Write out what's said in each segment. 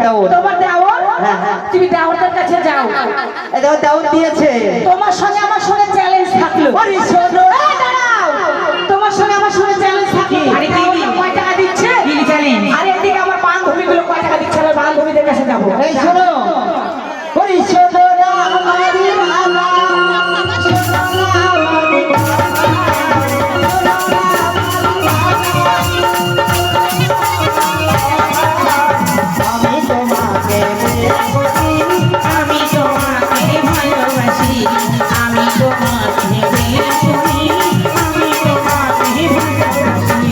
দেওর। তোমার দেওর? হ্যাঁ হ্যাঁ। তুমি দেওরদের কাছে যাও। এই দেখো দেওর দিয়েছে। তোমার সঙ্গে আমার সঙ্গে চ্যালেঞ্জ থাকলো। আরে শোনো, এই দাঁড়াও, তোমার সঙ্গে আমার সঙ্গে চ্যালেঞ্জ থাকলো। কি? আরে দেওরটা কয় টাকা দিচ্ছে? কি চ্যালেঞ্জ? আরে এদিকে আমার বান্ধবীগুলো কয় টাকা দিচ্ছে, আমি বান্ধবীদের কাছে যাবো। এই শোনো, ওরে শোনো না আমারি বাবা, শোনো না আমারি আমি তোমাকে আমি তোমাকে ভালোবাসি, আমি তোমাকে প্রেম করি, আমি তোমাকে ভালোবাসি।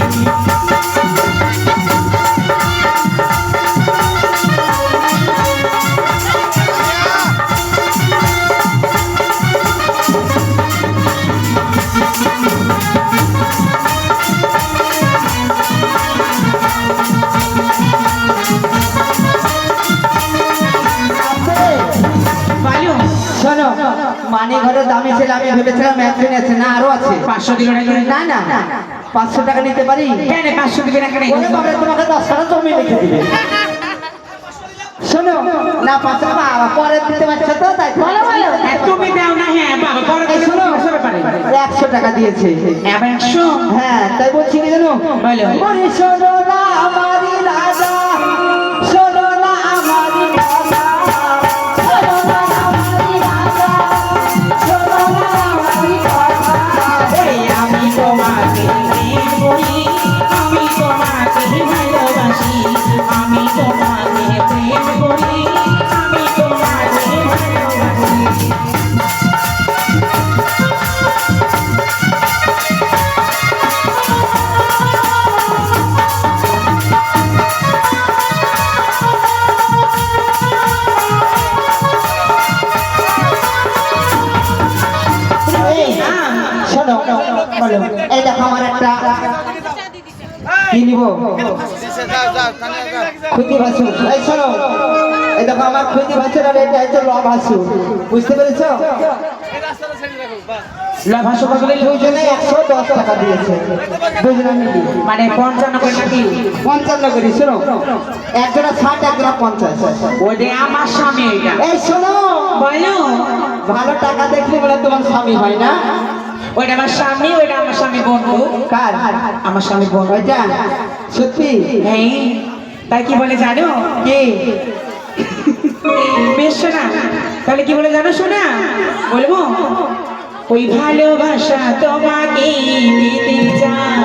বলো, শোনো, মানে ঘরের দামি ছিল, আমি ভেবেছিলাম একদিন আছে, না আরো আছে। 500 দিল নাকি? না না না, 500 টাকা নিতে পারি? কেন 500 দিবে না কেন? ওরে বাবা, তোমাকে 10 টাকা জমি লিখে দিবে। শোনো না, 500 টাকা পরে দিতে পারছো তো, তাই তো? বলো বলো। তুমি দাও না, হ্যাঁ বাবা পরে এই দিলে শোনো, সমস্যা ব্যাপারে। 100 টাকা দিয়েছে। এবার 100 হ্যাঁ, তাই বলছি কি জানো? বলো। ওরে শোনো না আমারি রাজা, শোনো না আমারি রাজা, শোনো না আমারি রাজা, শোনো না আমারি রাজা। ওরে আমি তোমাকে প্রেম করি, আমি তোমাকে ভালোবাসি, আমি তোমাকে প্রেম করি, আমি তোমাকে ভালোবাসি। এই, শোনো, বলো, এই দেখো আমার একটা কি নিব? খুঁতি ভাসু। এই শোনো, এই দেখো আমার খুঁতি ভাসুর, আর এটা হচ্ছে ল ভাসু। বুঝতে পেরেছো? লাভাসো কত দিল? দুজনে 110 টাকা দিয়েছে, দুজনে মিলি। মানে 55 করে নাকি? 55 করি। শোনো, একজোড়া 60, একজোড়া 50। ওরে আমার স্বামী এটা। এই শোনো, বলো, ভালো টাকা দেখলে বলে তোমার স্বামী হয় না? ওইটা আমার স্বামী, ওইটা আমার স্বামী বন্ধু। কার? আমার স্বামী বন্ধু। ওইটা সত্যি? এই তাই কি বলে জানো? কি? বেশ শোনা, তাহলে কি বলে জানো শোনা? বলবো, ওই ভালোবাসা তোমাকে দিতে চায়,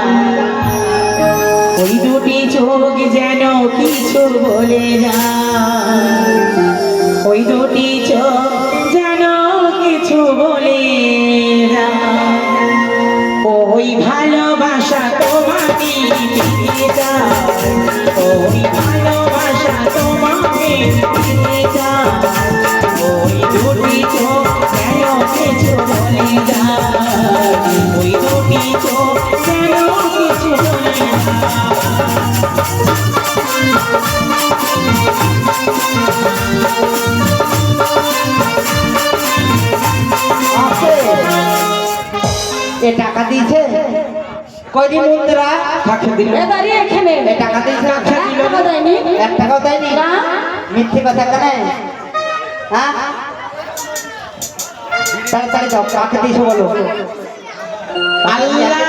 ওই দুটি চোখ যেন কিছু বলে যায়, ওই দুটি চোখ যেন কিছু বলে যায়, ওই ভালোবাসা তোমাকে দিতে চায়, ওই ভালোবাসা তোমাকে দিতে চায়, ওই দুটি চোখ যেন কিছু বলে যায়, ওই দুটি চোখ যেন কিছু বলে আছে। এ টাকা দিয়েছে কয়দিন মুদ্রা? থাকে দিল। এ দাঁড়িয়ে এখানে। এ টাকা দিয়েছে? এক টাকা দেয়নি। 1 টাকাও দেয়নি? না। মিথ্যে কথা কেন? হ্যাঁ, তাড়াতাড়ি যাও, কাকে দিয়েছো বলো। আল্লাহ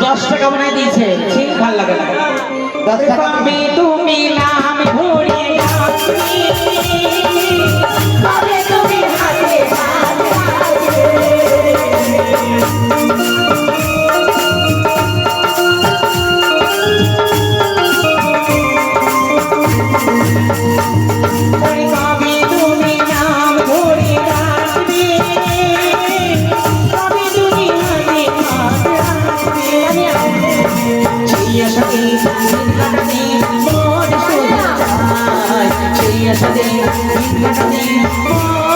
10 টাকা বানাই দিয়েছে, ঠিক ভালো লাগে না। 10 টাকা কবে তুমি নাম ধরে ডাকবে, কবে তুমি হাতে হাত রাখবে, ওরে কবে তুমি নাম ধরে ডাকবে, কবে তুমি হাতে হাত রাখবে, সেই আশাতে দিন কাটাতে মন শুধু চায়, সেই আশাতে দিন কাটাতে মন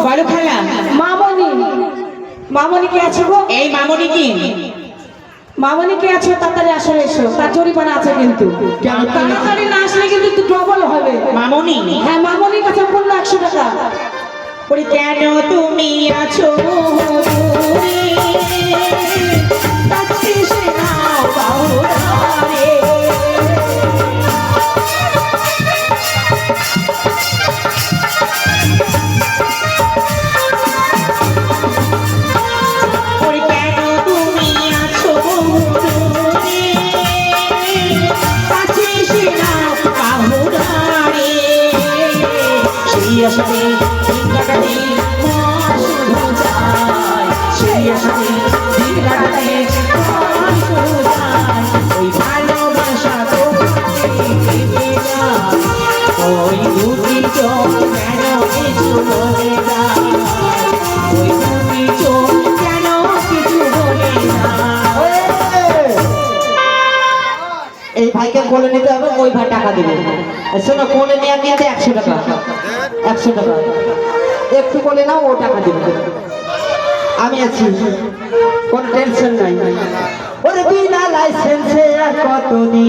বলো খালা মামনি, মামনি কে আছে গো? এই মামনি কি? মামনি কে আছে? তাড়াতাড়ি আসো, এসো, তার জরিমানা আছে কিন্তু। কেন? তাড়াতাড়ি না আসলে কিন্তু ডবল হবে। মামনি হ্যাঁ, মামনির কাছে পড়লো 100 টাকা। ওরে কেন তুমি আছো দূরে? কাছে এসে নাও বাহুরে। ওরে কেন তুমি আছো দূরে? কাছে এসে নাও বাহুরে। সেই আশাতে দিন কাটাতে মন শুধু যায়, সেই আশাতে দিন কাটাতে মন শুধু যায়। ওই ভালোবাসা তো কেটে যায়, ওই দুটি চোখ কেন কিছু বলে যায়, ওই দুটি চোখ কেন কিছু বলে যায়। এই ভাইকে কোলে নিতে হবে, ওই ভাই টাকা দেবে। শোনো, কোলে নেওয়া কিন্তু 100 টাকা, 100 টাকা। একটু কোলে নাও, ও টাকা দেবে। আমি আছি, কোনো টেনশন নাই। ওরে বিনা লাইসেন্সে আর কতদিন